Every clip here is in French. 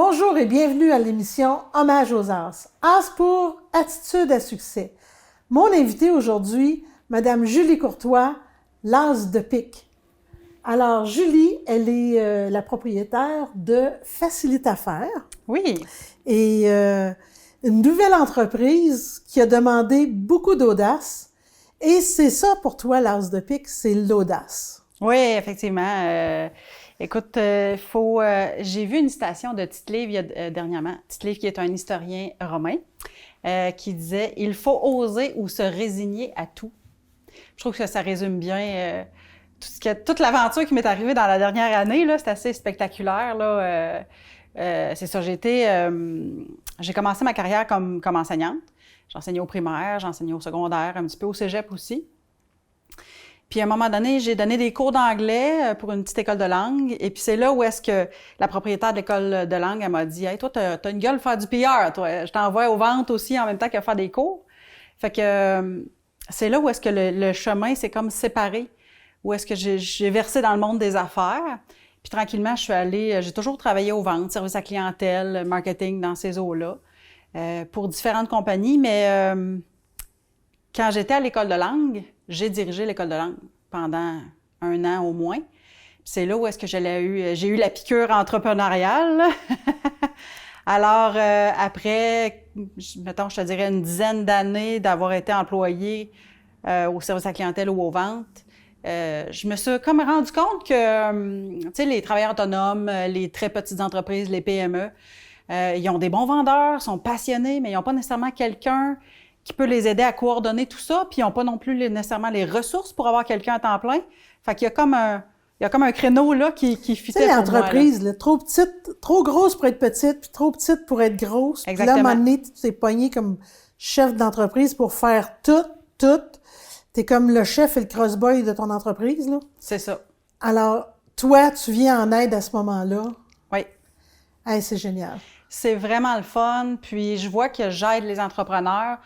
Bonjour et bienvenue à l'émission Hommage aux As. As pour attitude à succès. Mon invitée aujourd'hui, Madame Julie Courtois, l'As de pique. Alors, Julie, elle est la propriétaire de Facilite-Affaires. Oui. Et une nouvelle entreprise qui a demandé beaucoup d'audace. Et c'est ça pour toi, l'As de pique, c'est l'audace. Oui, effectivement. Écoute, j'ai vu une citation de Tite-Live dernièrement. Tite-Live, qui est un historien romain, qui disait « Il faut oser ou se résigner à tout ». Je trouve que ça résume bien toute l'aventure qui m'est arrivée dans la dernière année. Là, c'est assez spectaculaire. Là. C'est ça, j'ai commencé ma carrière comme enseignante. J'enseignais au primaire, j'enseignais au secondaire, un petit peu au cégep aussi. Puis à un moment donné, j'ai donné des cours d'anglais pour une petite école de langue. Et puis c'est là où est-ce que la propriétaire de l'école de langue, elle m'a dit « Hey, toi, t'as une gueule pour faire du PR, toi. Je t'envoie aux ventes aussi en même temps que faire des cours. » Fait que c'est là où est-ce que le chemin s'est comme séparé, où est-ce que j'ai versé dans le monde des affaires. Puis tranquillement, j'ai toujours travaillé aux ventes, service à clientèle, marketing dans ces eaux-là, pour différentes compagnies. Mais quand j'étais à l'école de langue, j'ai dirigé l'école de langue pendant 1 an au moins. C'est là où est-ce que j'ai eu la piqûre entrepreneuriale. Alors, après, mettons, je te dirais une dizaine d'années d'avoir été employée au service à la clientèle ou aux ventes, je me suis comme rendu compte que, tu sais, les travailleurs autonomes, les très petites entreprises, les PME, ils ont des bons vendeurs, sont passionnés, mais ils n'ont pas nécessairement quelqu'un qui peut les aider à coordonner tout ça, puis ils n'ont pas non plus nécessairement les ressources pour avoir quelqu'un à temps plein. Fait qu'il y a comme un créneau là qui fitait pour moi. C'est l'entreprise, là, trop petite, trop grosse pour être petite, puis trop petite pour être grosse. Exactement. Puis là, à un moment donné, tu t'es pogné comme chef d'entreprise pour faire tout. T'es comme le chef et le cross-boy de ton entreprise, là. C'est ça. Alors, toi, tu viens en aide à ce moment-là. Oui. Hey, c'est génial. C'est vraiment le fun. Puis, je vois que j'aide les entrepreneurs.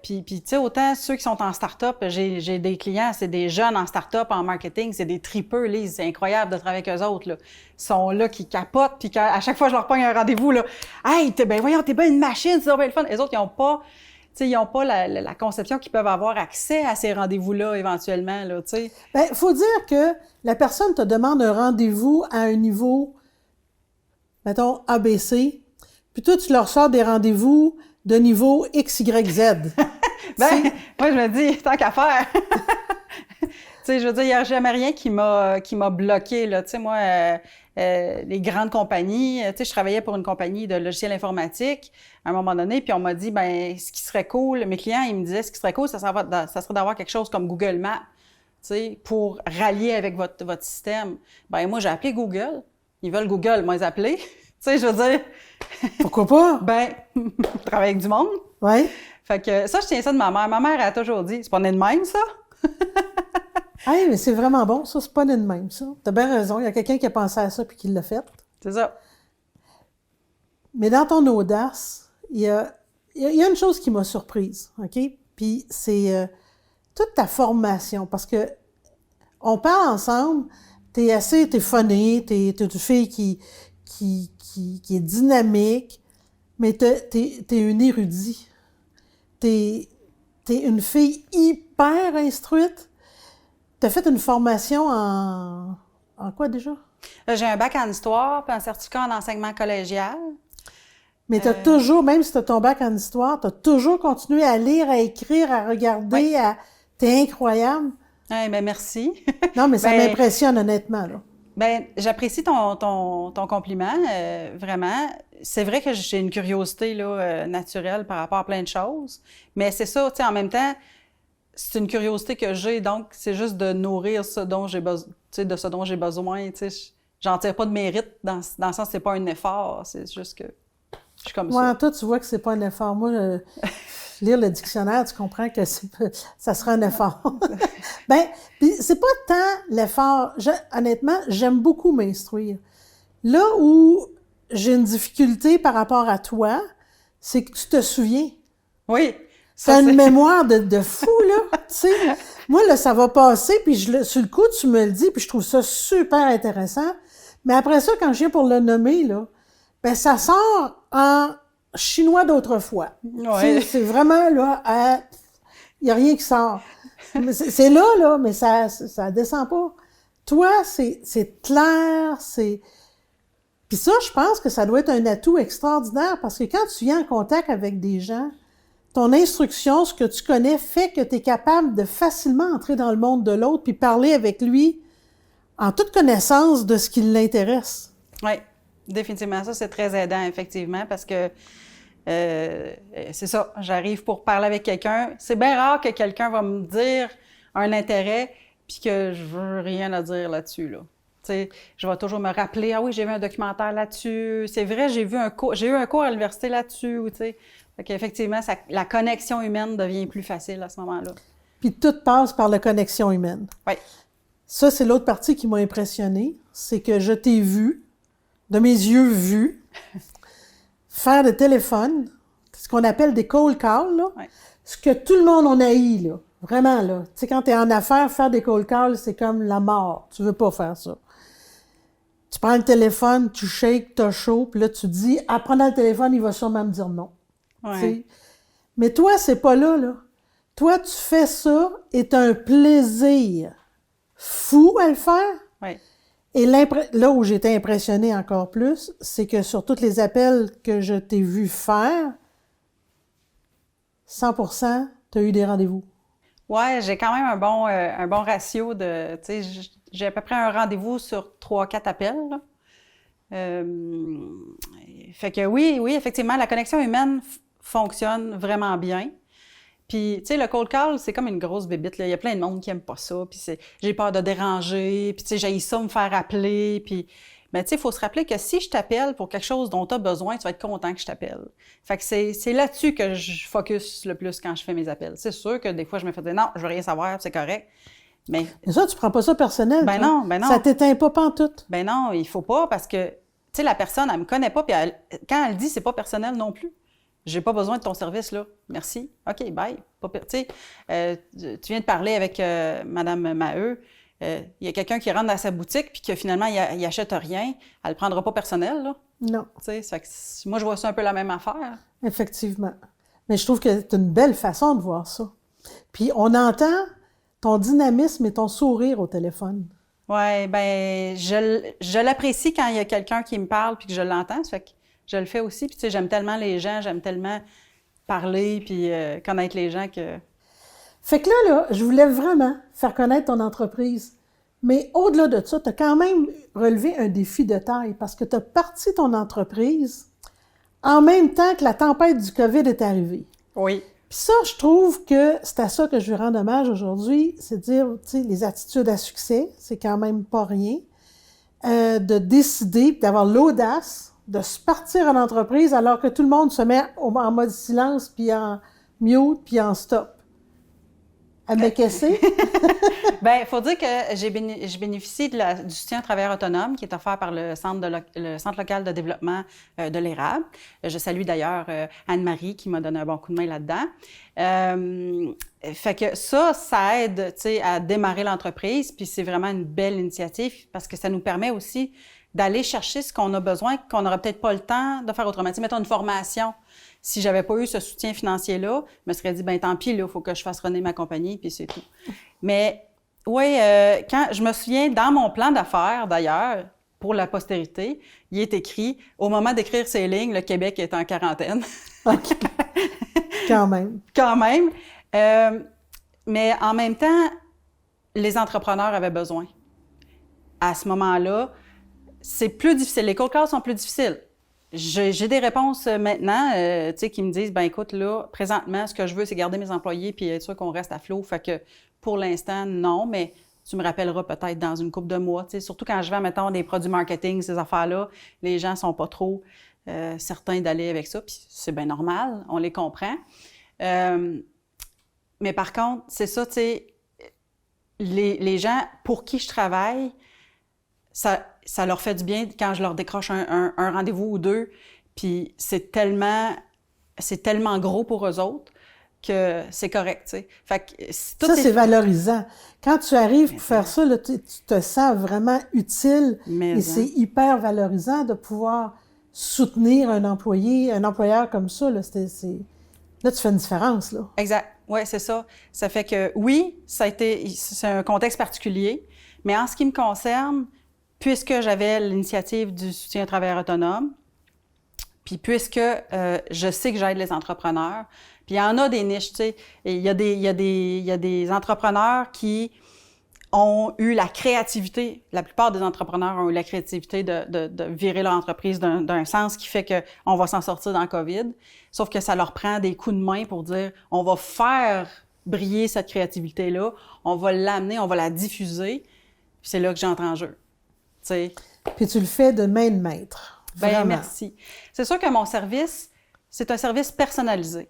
Puis tu sais, autant ceux qui sont en start-up, j'ai des clients, c'est des jeunes en start-up, en marketing, c'est des tripeux, Lise, c'est incroyable de travailler avec eux autres, là. Ils sont là, qui capotent, puis à chaque fois, je leur pogne un rendez-vous, là. « Hey, t'es bien une machine, c'est bien le fun! » Les autres, ils n'ont pas, tu sais, ils n'ont pas la conception qu'ils peuvent avoir accès à ces rendez-vous-là, éventuellement, là, tu sais. Bien, il faut dire que la personne te demande un rendez-vous à un niveau, mettons, ABC, puis toi, tu leur sors des rendez-vous de niveau X, Y, Z. Ben, moi, je me dis, tant qu'à faire. Tu sais, je veux dire, il n'y a jamais rien qui m'a bloqué, là. Tu sais, moi, les grandes compagnies, tu sais, je travaillais pour une compagnie de logiciels informatiques à un moment donné, puis on m'a dit, ben, ce qui serait cool, mes clients, ils me disaient, ce qui serait cool, ça serait d'avoir quelque chose comme Google Maps, tu sais, pour rallier avec votre système. Ben, moi, j'ai appelé Google. Ils veulent Google, moi, les appeler. Tu sais, je veux dire... Pourquoi pas? Ben, travailler avec du monde. Oui. Fait que ça, je tiens ça de ma mère. Ma mère, elle a toujours dit, c'est pas né de même, ça? Hey, mais c'est vraiment bon, ça, c'est pas né de même, ça. T'as bien raison, il y a quelqu'un qui a pensé à ça puis qui l'a fait. C'est ça. Mais dans ton audace, il y a une chose qui m'a surprise, OK? Puis c'est toute ta formation, parce que on parle ensemble, t'es funny, t'es une fille qui est dynamique, mais t'es une érudite. T'es une fille hyper instruite. T'as fait une formation en quoi déjà? J'ai un bac en histoire puis un certificat en enseignement collégial. Mais t'as toujours, même si t'as ton bac en histoire, t'as toujours continué à lire, à écrire, à regarder, oui. T'es incroyable. Oui, ben merci. Non, mais ça m'impressionne honnêtement, là. Ben, j'apprécie ton compliment, vraiment. C'est vrai que j'ai une curiosité là, naturelle par rapport à plein de choses, mais c'est ça, tu sais, en même temps, c'est une curiosité que j'ai, donc c'est juste de nourrir ce dont j'ai besoin, tu sais, de ce dont j'ai besoin, tu sais. J'en tire pas de mérite dans le sens c'est pas un effort, c'est juste que je suis comme ça. Ouais, toi, tu vois que c'est pas un effort. Moi, lire le dictionnaire, tu comprends que ça sera un effort. Ben, puis c'est pas tant l'effort. Honnêtement, j'aime beaucoup m'instruire. Là où j'ai une difficulté par rapport à toi, c'est que tu te souviens. Oui. T'as une mémoire de fou, là, tu sais. Moi, là, ça va passer, puis sur le coup, tu me le dis, puis je trouve ça super intéressant. Mais après ça, quand je viens pour le nommer, là, ben ça sort en chinois d'autrefois. Ouais. C'est vraiment, là, il n'y a rien qui sort. C'est là, mais ça descend pas. Toi, c'est clair, Puis ça, je pense que ça doit être un atout extraordinaire parce que quand tu viens en contact avec des gens, ton instruction, ce que tu connais, fait que tu es capable de facilement entrer dans le monde de l'autre puis parler avec lui en toute connaissance de ce qui l'intéresse. Oui, définitivement. Ça, c'est très aidant, effectivement, parce que c'est ça, j'arrive pour parler avec quelqu'un. C'est bien rare que quelqu'un va me dire un intérêt puis que je veux rien à dire là-dessus, là. Tu sais, je vais toujours me rappeler, ah oui, j'ai vu un documentaire là-dessus. C'est vrai, j'ai eu un cours à l'université là-dessus, tu sais. Fait qu'effectivement, la connexion humaine devient plus facile à ce moment-là. Puis tout passe par la connexion humaine. Oui. Ça, c'est l'autre partie qui m'a impressionnée, c'est que je t'ai vu, de mes yeux vus, faire des téléphones, ce qu'on appelle des cold calls, là, Ouais. ce que tout le monde en haït, là. Vraiment, là. Tu sais, quand t'es en affaires, faire des cold calls, c'est comme la mort. Tu veux pas faire ça. Tu prends le téléphone, tu shakes, t'as chaud, puis là, tu dis, en prenant le téléphone, il va sûrement me dire non. Ouais. Tu sais. Mais toi, c'est pas là, là. Toi, tu fais ça et t'as un plaisir fou à le faire. Oui. Et là où j'étais impressionnée encore plus, c'est que sur tous les appels que je t'ai vu faire, 100%, t'as eu des rendez-vous. Ouais, j'ai quand même un bon ratio de, tu sais, j'ai à peu près un rendez-vous sur 3-4 appels, là. Fait que oui, effectivement, la connexion humaine fonctionne vraiment bien. Puis, tu sais, le cold call, c'est comme une grosse bébite, là. Il y a plein de monde qui aime pas ça, puis j'ai peur de déranger, puis tu sais, j'ai ça me faire appeler, puis... Mais tu sais, il faut se rappeler que si je t'appelle pour quelque chose dont tu as besoin, tu vas être content que je t'appelle. Fait que c'est là-dessus que je focus le plus quand je fais mes appels. C'est sûr que des fois, je me fais dire « Non, je veux rien savoir, c'est correct. » Mais ça, tu prends pas ça personnel. Ben toi. non, ben non. Ça t'éteint pas pantoute. ben non, il faut pas parce que, tu sais, la personne, elle me connaît pas, puis quand elle dit, c'est pas personnel non plus. J'ai pas besoin de ton service, là. Merci. OK, bye. Tu sais, tu viens de parler avec Madame Maheu. Il y a quelqu'un qui rentre dans sa boutique puis que finalement, il achète rien. Elle le prendra pas personnel, là. Non, Tu sais, ça fait que moi, je vois ça un peu la même affaire. effectivement. Mais je trouve que c'est une belle façon de voir ça. Puis on entend ton dynamisme et ton sourire au téléphone. Ouais, ben, je l'apprécie quand il y a quelqu'un qui me parle puis que je l'entends. Ça fait que je le fais aussi. Puis, tu sais, j'aime tellement les gens, j'aime tellement parler puis connaître les gens que... Fait que là, je voulais vraiment faire connaître ton entreprise. Mais au-delà de ça, tu as quand même relevé un défi de taille parce que tu as parti ton entreprise en même temps que la tempête du COVID est arrivée. Oui. Puis ça, je trouve que c'est à ça que je veux rendre hommage aujourd'hui, c'est de dire, tu sais, les attitudes à succès, c'est quand même pas rien. De décider, d'avoir l'audace de se partir en entreprise alors que tout le monde se met en mode silence, puis en mute, puis en stop. À me caisser. Bien, il faut dire que je bénéficie du soutien aux travailleurs autonomes qui est offert par le Centre local de développement de l'érable. Je salue d'ailleurs Anne-Marie qui m'a donné un bon coup de main là-dedans. Fait que ça aide, tu sais, à démarrer l'entreprise, puis c'est vraiment une belle initiative parce que ça nous permet aussi d'aller chercher ce qu'on a besoin, qu'on n'aura peut-être pas le temps de faire autrement. Tu sais, mettons une formation. Si j'avais pas eu ce soutien financier-là, je me serais dit, ben tant pis, là, il faut que je fasse runner ma compagnie, puis c'est tout. Mais oui, quand je me souviens, dans mon plan d'affaires, d'ailleurs, pour la postérité, il est écrit, au moment d'écrire ces lignes, le Québec est en quarantaine. OK. Quand même. Quand même. Mais en même temps, les entrepreneurs avaient besoin. À ce moment-là, c'est plus difficile. Les cold calls sont plus difficiles. J'ai des réponses maintenant, tu sais, qui me disent, ben écoute, là, présentement, ce que je veux, c'est garder mes employés puis être sûr qu'on reste à flot. Fait que pour l'instant, non, mais tu me rappelleras peut-être dans une couple de mois. Tu sais, surtout quand je vends, mettons, des produits marketing, ces affaires-là, les gens sont pas trop certains d'aller avec ça, puis c'est bien normal, on les comprend. Mais par contre, c'est ça, tu sais, les gens pour qui je travaille, ça leur fait du bien quand je leur décroche un rendez-vous ou deux, puis c'est tellement gros pour eux autres que c'est correct, tu sais. Fait que c'est valorisant. Quand tu arrives pour faire ça, là, tu te sens vraiment utile et c'est hyper valorisant de pouvoir soutenir un employeur comme ça, là, là, tu fais une différence, là. Exact. Oui, c'est ça. Ça fait que, oui, c'est un contexte particulier, mais en ce qui me concerne, puisque j'avais l'initiative du soutien aux travailleurs autonomes, puis puisque je sais que j'aide les entrepreneurs, puis il y en a des niches, tu sais, et il y a des entrepreneurs qui ont eu la créativité, la plupart des entrepreneurs ont eu la créativité de virer leur entreprise d'un sens qui fait qu'on va s'en sortir dans le COVID, sauf que ça leur prend des coups de main pour dire « on va faire briller cette créativité-là, on va l'amener, on va la diffuser », puis c'est là que j'entre en jeu, tu sais. Puis tu le fais de main de maître. Bien, merci. C'est sûr que mon service, c'est un service personnalisé.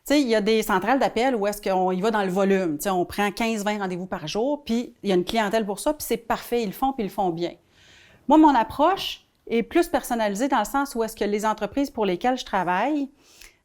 Tu sais, il y a des centrales d'appel où est-ce qu'on y va dans le volume. Tu sais, on prend 15-20 rendez-vous par jour, puis il y a une clientèle pour ça, puis c'est parfait, ils le font, puis ils le font bien. Moi, mon approche est plus personnalisée dans le sens où est-ce que les entreprises pour lesquelles je travaille,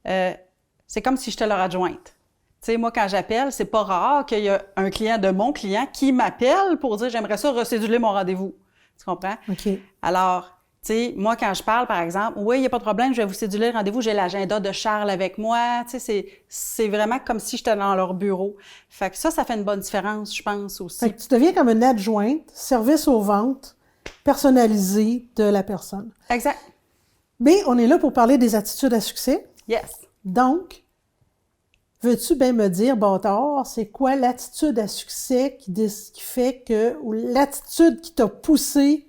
c'est comme si j'étais leur adjointe. Tu sais, moi, quand j'appelle, c'est pas rare qu'il y a un client de mon client qui m'appelle pour dire « j'aimerais ça recéduler mon rendez-vous ». Tu comprends? OK. Alors, tu sais, moi, quand je parle, par exemple, oui, il n'y a pas de problème, je vais vous céduler le rendez-vous, j'ai l'agenda de Charles avec moi. Tu sais, c'est vraiment comme si j'étais dans leur bureau. Fait que ça fait une bonne différence, je pense, aussi. Fait que tu deviens comme une adjointe, service aux ventes, personnalisé de la personne. Exact. Mais on est là pour parler des attitudes à succès. Yes. Donc, veux-tu bien me dire, bâtard, c'est quoi l'attitude à succès qui fait que, ou l'attitude qui t'a poussé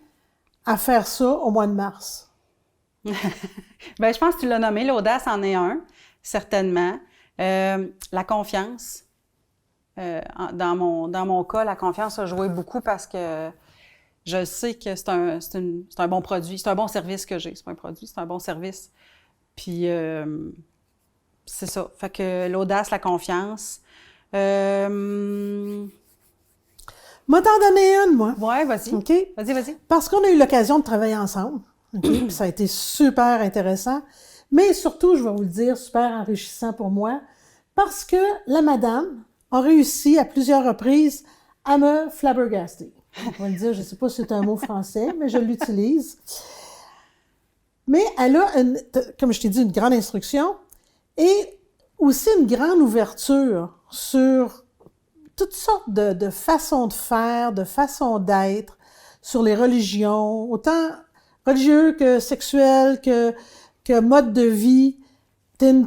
à faire ça au mois de mars? Bien, je pense que tu l'as nommé, l'audace en est un, certainement. La confiance. Dans mon cas, la confiance a joué beaucoup parce que je sais que c'est un bon produit, c'est un bon service que j'ai. C'est pas un produit, c'est un bon service. Puis, c'est ça. Fait que l'audace, la confiance. Moi, t'en donner une, moi. Ouais, vas-y. OK? Vas-y. Parce qu'on a eu l'occasion de travailler ensemble. OK? Puis ça a été super intéressant. Mais surtout, je vais vous le dire, super enrichissant pour moi. Parce que la madame a réussi à plusieurs reprises à me flabbergaster. On va le dire, je ne sais pas si c'est un mot français, mais je l'utilise. Mais elle a, comme je t'ai dit, une grande instruction et aussi une grande ouverture sur toutes sortes de façons de faire, de façons d'être, sur les religions, autant religieux que sexuel, que mode de vie. Je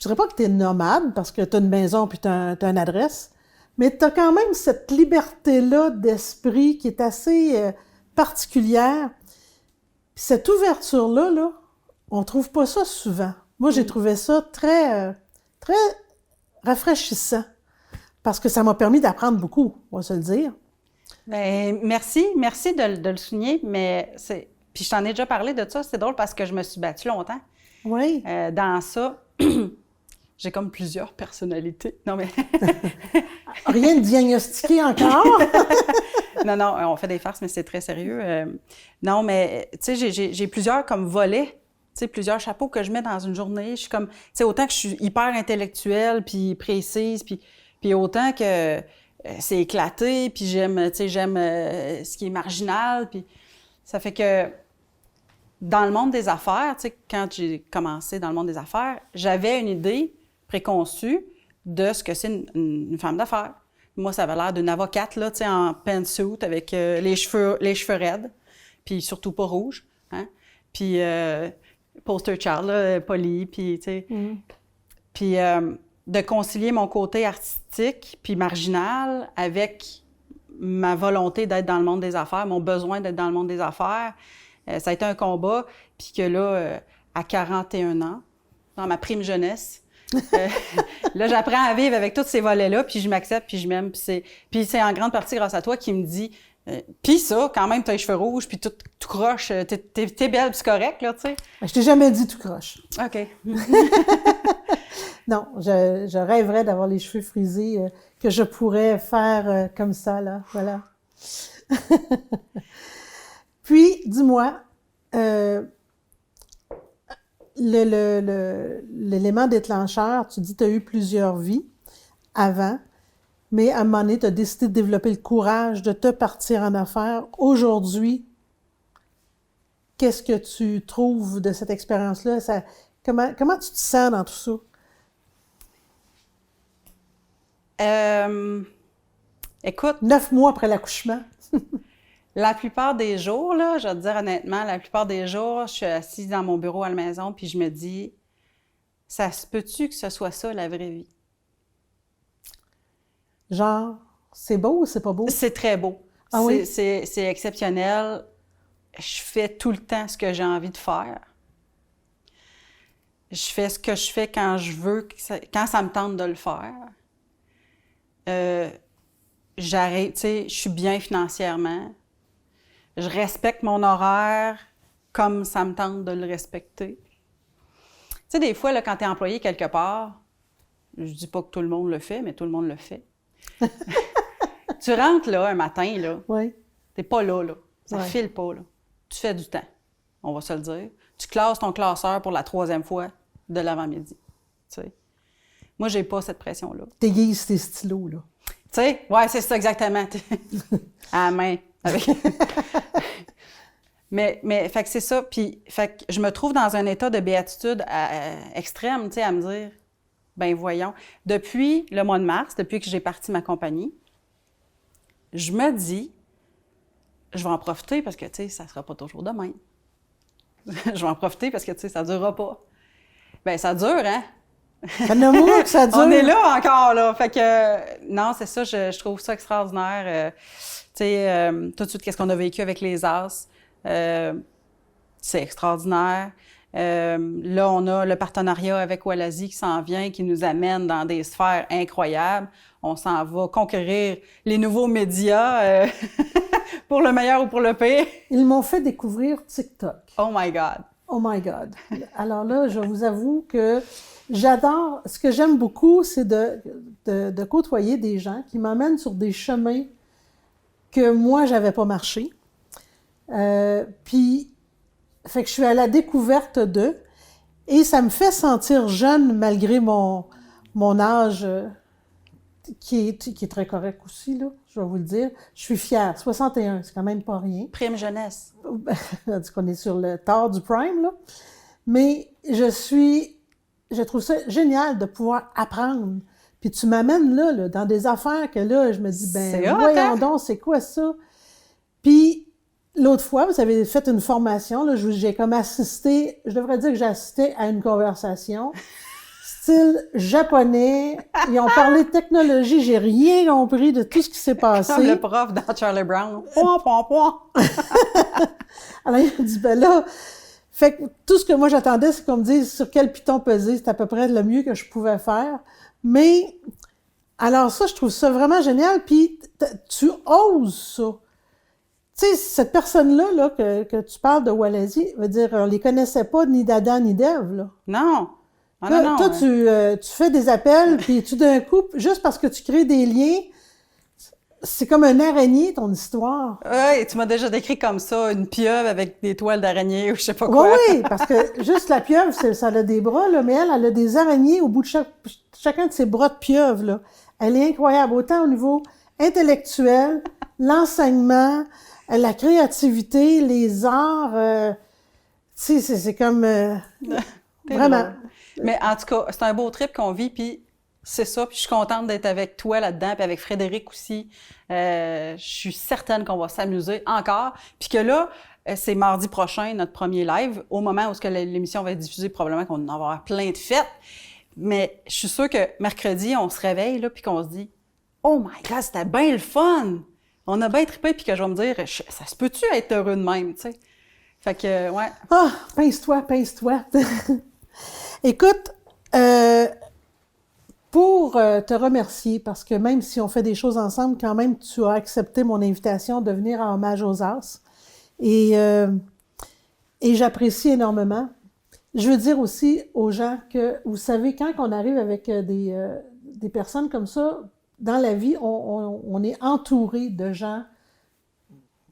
dirais pas que tu es nomade parce que tu as une maison puis tu as une adresse, mais tu as quand même cette liberté-là d'esprit qui est assez particulière. Puis cette ouverture-là, là, on trouve pas ça souvent. Moi, j'ai trouvé ça très, très rafraîchissant parce que ça m'a permis d'apprendre beaucoup, on va se le dire. Bien, merci de le souligner, mais puis je t'en ai déjà parlé de ça, c'est drôle parce que je me suis battue longtemps. Oui. Dans ça, j'ai comme plusieurs personnalités. Non, mais... Rien de diagnostiqué encore? Non, on fait des farces, mais c'est très sérieux. Non, mais tu sais, j'ai plusieurs comme volets, tu sais, plusieurs chapeaux que je mets dans une journée. Je suis comme, tu sais, autant que je suis hyper intellectuelle, puis précise, puis autant que c'est éclaté, puis j'aime ce qui est marginal, puis ça fait que dans le monde des affaires, tu sais, quand j'ai commencé dans le monde des affaires, j'avais une idée préconçue de ce que c'est une femme d'affaires. Moi, ça avait l'air d'une avocate, là, tu sais, en pantsuit avec les cheveux raides, puis surtout pas rouges, hein? Puis poster child, là, poli, puis, tu sais. Mm. Puis de concilier mon côté artistique puis marginal avec ma volonté d'être dans le monde des affaires, mon besoin d'être dans le monde des affaires, ça a été un combat. Puis que là, à 41 ans, dans ma prime jeunesse, là, j'apprends à vivre avec tous ces volets-là, puis je m'accepte, puis je m'aime. Puis c'est en grande partie grâce à toi qui me dit puis ça, quand même, t'as les cheveux rouges, puis tout croche, t'es belle, puis c'est correct, là, tu sais. Je t'ai jamais dit tout croche. OK. Non, je rêverais d'avoir les cheveux frisés que je pourrais faire comme ça, là, voilà. Puis, dis-moi, l'élément déclencheur, tu dis que tu as eu plusieurs vies avant, mais à un moment donné, tu as décidé de développer le courage de te partir en affaires. Aujourd'hui, qu'est-ce que tu trouves de cette expérience-là? Comment tu te sens dans tout ça? Écoute, 9 mois après l'accouchement. la plupart des jours, là, je vais te dire honnêtement, la plupart des jours, je suis assise dans mon bureau à la maison, puis je me dis, ça se peut-tu que ce soit ça, la vraie vie? Genre, c'est beau ou c'est pas beau? C'est très beau. Ah oui? C'est exceptionnel. Je fais tout le temps ce que j'ai envie de faire. Je fais ce que je fais quand je veux, quand ça me tente de le faire. J'arrête, tu sais, je suis bien financièrement. Je respecte mon horaire comme ça me tente de le respecter. Tu sais, des fois, là, quand tu es employé quelque part, je dis pas que tout le monde le fait, mais tout le monde le fait. Tu rentres là un matin, là. Oui. T'es pas là, là. Ça Ouais. file pas, là. Tu fais du temps, on va se le dire. Tu classes ton classeur pour la 3e fois de l'avant-midi. Tu sais. Moi, j'ai pas cette pression-là. T'aiguises tes stylos, là. Tu sais, ouais, c'est ça exactement. À la main. Avec... mais fait que c'est ça. Puis, fait que je me trouve dans un état de béatitude extrême, tu sais, à me dire, ben voyons. Depuis le mois de mars, depuis que j'ai parti ma compagnie, je me dis, je vais en profiter parce que, tu sais, ça sera pas toujours de même. Je vais en profiter parce que, tu sais, ça durera pas. Ben ça dure, hein? Un amour que ça dure. On est là encore, là. Fait que, non, c'est ça, je trouve ça extraordinaire. Tu sais, tout de suite, qu'est-ce qu'on a vécu avec les As? C'est extraordinaire. Là, on a le partenariat avec Walazi qui s'en vient, qui nous amène dans des sphères incroyables. On s'en va conquérir les nouveaux médias pour le meilleur ou pour le pire. Ils m'ont fait découvrir TikTok. Oh my God! Oh my God! Alors là, je vous avoue que j'adore, ce que j'aime beaucoup, c'est de côtoyer des gens qui m'emmènent sur des chemins que moi, j'avais pas marché. Puis, fait que je suis à la découverte d'eux et ça me fait sentir jeune malgré mon âge qui est très correct aussi, là, je vais vous le dire. Je suis fière. 61, c'est quand même pas rien. Prime jeunesse. On dit qu'on est sur le tard du prime, là. Mais je trouve ça génial de pouvoir apprendre. Puis tu m'amènes là, dans des affaires que là, je me dis, ben voyons donc, c'est quoi ça? Puis l'autre fois, vous avez fait une formation, là, j'ai comme assisté, je devrais dire que j'ai assisté à une conversation, style japonais. Ils ont parlé de technologie, j'ai rien compris de tout ce qui s'est passé. Comme le prof dans Charlie Brown. Point. Alors, il a dit, ben là, fait que tout ce que moi j'attendais, c'est qu'on me dise sur quel piton peser, c'est à peu près le mieux que je pouvais faire. Mais, alors ça, je trouve ça vraiment génial, puis tu oses ça. Tu sais, cette personne-là, là, que tu parles de Walazi, veut dire, on les connaissait pas, ni d'Adam, ni d'Ève, là. Non! Ah, Là, non, toi, tu fais des appels, puis tout d'un coup, juste parce que tu crées des liens, c'est comme un araignée, ton histoire. Oui, tu m'as déjà décrit comme ça, une pieuvre avec des toiles d'araignée ou je sais pas quoi. Oui, parce que juste la pieuvre, ça a des bras, là, mais elle a des araignées au bout de chacun de ses bras de pieuvre, là. Elle est incroyable, autant au niveau intellectuel, l'enseignement, la créativité, les arts, tu sais, c'est comme... vraiment. Drôle. Mais en tout cas, c'est un beau trip qu'on vit, puis c'est ça, puis je suis contente d'être avec toi là-dedans, puis avec Frédéric aussi. Je suis certaine qu'on va s'amuser encore, puis que là, c'est mardi prochain, notre premier live, au moment où l'émission va être diffusée, probablement qu'on va avoir plein de fêtes, mais je suis sûre que mercredi, on se réveille, là, puis qu'on se dit « Oh my God, c'était bien le fun! On a bien trippé, puis que je vais me dire « Ça se peut-tu être heureux de même, tu sais? » Fait que, ouais. Ah, pince-toi. Écoute, pour te remercier, parce que même si on fait des choses ensemble, quand même, tu as accepté mon invitation de venir en hommage aux As. Et j'apprécie énormément. Je veux dire aussi aux gens que, vous savez, quand on arrive avec des personnes comme ça, dans la vie, on est entouré de gens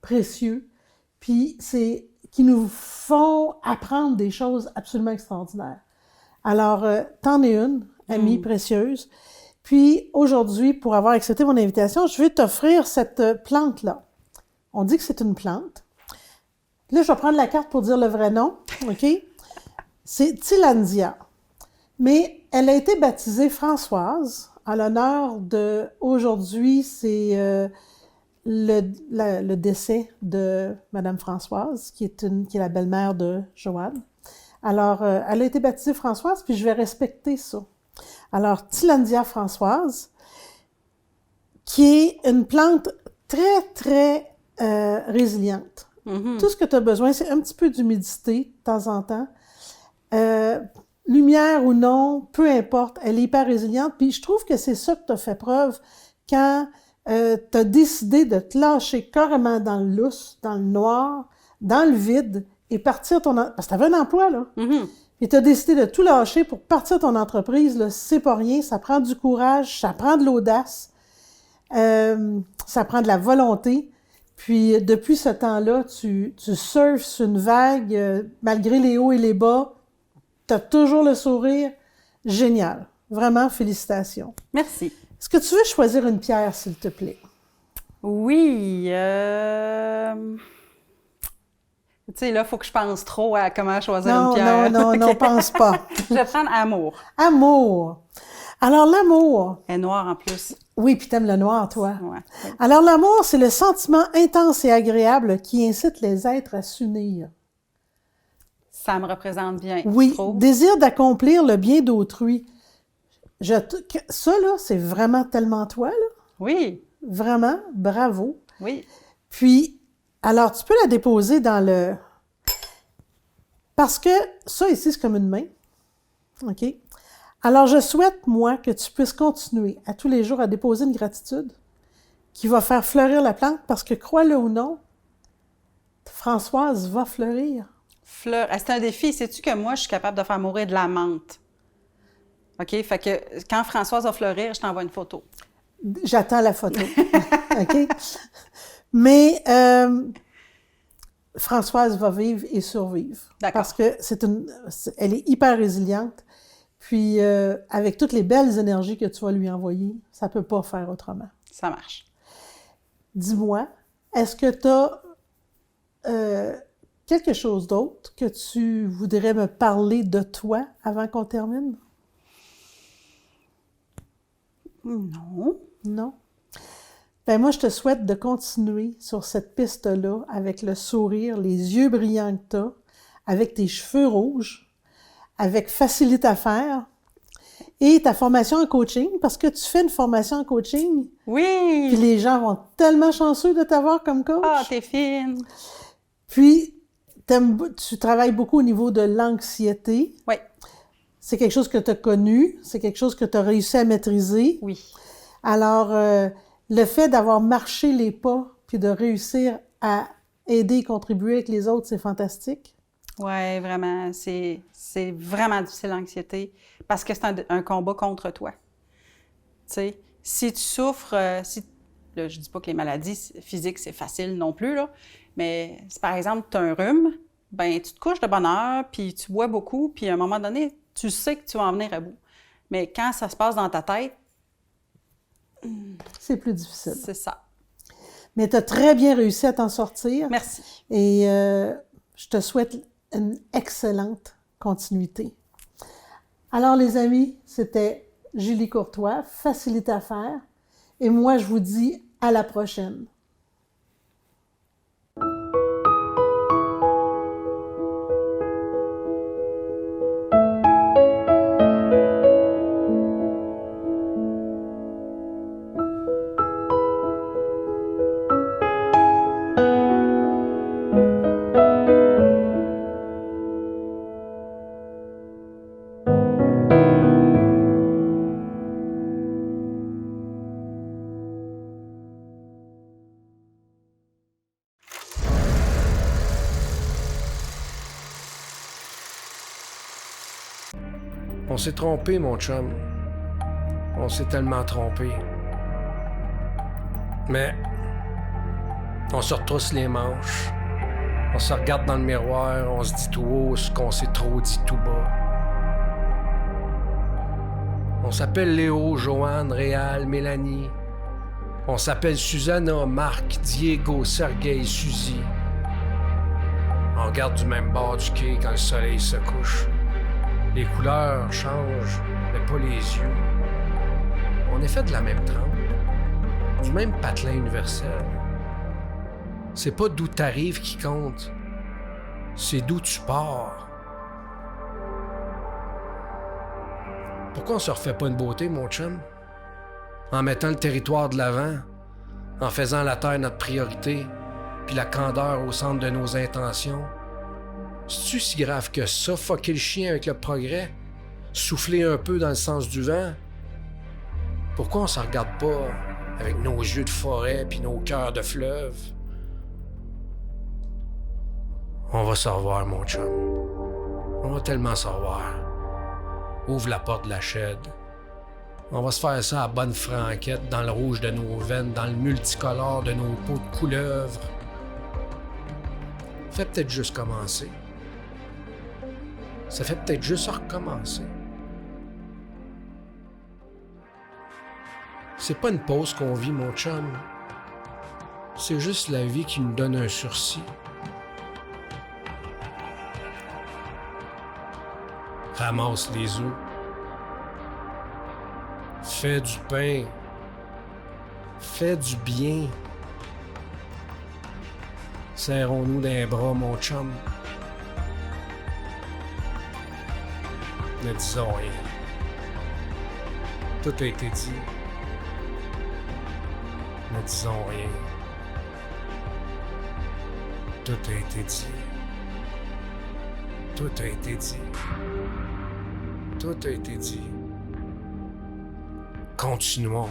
précieux, puis qui nous font apprendre des choses absolument extraordinaires. Alors, t'en es une, amie précieuse. Puis, aujourd'hui, pour avoir accepté mon invitation, je vais t'offrir cette plante-là. On dit que c'est une plante. Là, je vais prendre la carte pour dire le vrai nom, OK? C'est Tillandsia. Mais elle a été baptisée Françoise en l'honneur de... Aujourd'hui, c'est le décès de Madame Françoise, qui est la belle-mère de Joanne. Alors, elle a été baptisée Françoise, puis je vais respecter ça. Alors, Tillandsia Françoise, qui est une plante très, très résiliente. Mm-hmm. Tout ce que tu as besoin, c'est un petit peu d'humidité de temps en temps. Lumière ou non, peu importe, elle est hyper résiliente. Puis je trouve que c'est ça que tu as fait preuve quand tu as décidé de te lâcher carrément dans le lousse, dans le noir, dans le vide, et partir parce que tu avais un emploi, là. Mm-hmm. Et tu as décidé de tout lâcher pour partir ton entreprise, là, c'est pas rien, ça prend du courage, ça prend de l'audace, ça prend de la volonté. Puis depuis ce temps-là, tu surfes sur une vague, malgré les hauts et les bas, tu as toujours le sourire. Génial. Vraiment, félicitations. Merci. Est-ce que tu veux choisir une pierre, s'il te plaît? Oui. Tu sais, là, il faut que je pense trop à comment choisir une pierre. Non, pense pas. Je vais prendre amour. Amour. Alors, l'amour... Elle est noire en plus. Oui, puis t'aimes le noir, toi. Ouais. Alors, l'amour, c'est le sentiment intense et agréable qui incite les êtres à s'unir. Ça me représente bien. Oui, Trop. désir d'accomplir le bien d'autrui. Ça, là, c'est vraiment tellement toi, là. Oui. Vraiment, bravo. Oui. Puis, alors, tu peux la déposer dans le... Parce que ça, ici, c'est comme une main. OK? Alors, je souhaite, moi, que tu puisses continuer à tous les jours à déposer une gratitude qui va faire fleurir la plante parce que, crois-le ou non, Françoise va fleurir. C'est un défi. Sais-tu que moi, je suis capable de faire mourir de la menthe? OK? Fait que quand Françoise va fleurir, je t'envoie une photo. J'attends la photo. OK? Mais Françoise va vivre et survivre. D'accord. Parce que elle est hyper résiliente. Puis, avec toutes les belles énergies que tu vas lui envoyer, ça ne peut pas faire autrement. Ça marche. Dis-moi, est-ce que tu as quelque chose d'autre que tu voudrais me parler de toi avant qu'on termine? Non. Non? Ben moi, je te souhaite de continuer sur cette piste-là avec le sourire, les yeux brillants que tu as, avec tes cheveux rouges, avec Facilite à faire et ta formation en coaching, parce que tu fais une formation en coaching. Oui! Puis les gens vont tellement chanceux de t'avoir comme coach. Ah, t'es fine! Puis, tu travailles beaucoup au niveau de l'anxiété. Oui. C'est quelque chose que tu as connu, c'est quelque chose que tu as réussi à maîtriser. Oui. Alors, le fait d'avoir marché les pas, puis de réussir à aider et contribuer avec les autres, c'est fantastique. Oui, vraiment. C'est vraiment difficile, l'anxiété, parce que c'est un combat contre toi. Tu sais, si tu souffres, là, je dis pas que les maladies physiques, c'est facile non plus, là, mais si par exemple, tu as un rhume, ben tu te couches de bonne heure, puis tu bois beaucoup, puis à un moment donné, tu sais que tu vas en venir à bout. Mais quand ça se passe dans ta tête, c'est plus difficile. C'est ça. Mais tu as très bien réussi à t'en sortir. Merci. Et je te souhaite une excellente continuité. Alors, les amis, c'était Julie Courtois, Facilite à faire. Et moi, je vous dis à la prochaine. On s'est trompé, mon chum. On s'est tellement trompé. Mais on se retrousse les manches. On se regarde dans le miroir, on se dit tout haut ce qu'on s'est trop dit tout bas. On s'appelle Léo, Joanne, Réal, Mélanie. On s'appelle Susanna, Marc, Diego, Sergueï, Suzy. On regarde du même bord du quai quand le soleil se couche. Les couleurs changent, mais pas les yeux. On est fait de la même trempe, du même patelin universel. C'est pas d'où t'arrives qui compte, c'est d'où tu pars. Pourquoi on se refait pas une beauté, mon chum? En mettant le territoire de l'avant, en faisant la terre notre priorité, puis la candeur au centre de nos intentions. C'est-tu si grave que ça, fucker le chien avec le progrès? Souffler un peu dans le sens du vent? Pourquoi on se regarde pas avec nos yeux de forêt puis nos cœurs de fleuve? On va se revoir, mon chum. On va tellement se revoir. Ouvre la porte de la shed. On va se faire ça à bonne franquette, dans le rouge de nos veines, dans le multicolore de nos peaux de couleuvre. Ça fait peut-être juste commencer. Ça fait peut-être juste recommencer. C'est pas une pause qu'on vit, mon chum. C'est juste la vie qui nous donne un sursis. Ramasse les œufs. Fais du pain. Fais du bien. Serrons-nous d'un bras, mon chum. Ne disons rien. Tout a été dit. Ne disons rien. Tout a été dit. Tout a été dit. Tout a été dit. Continuons.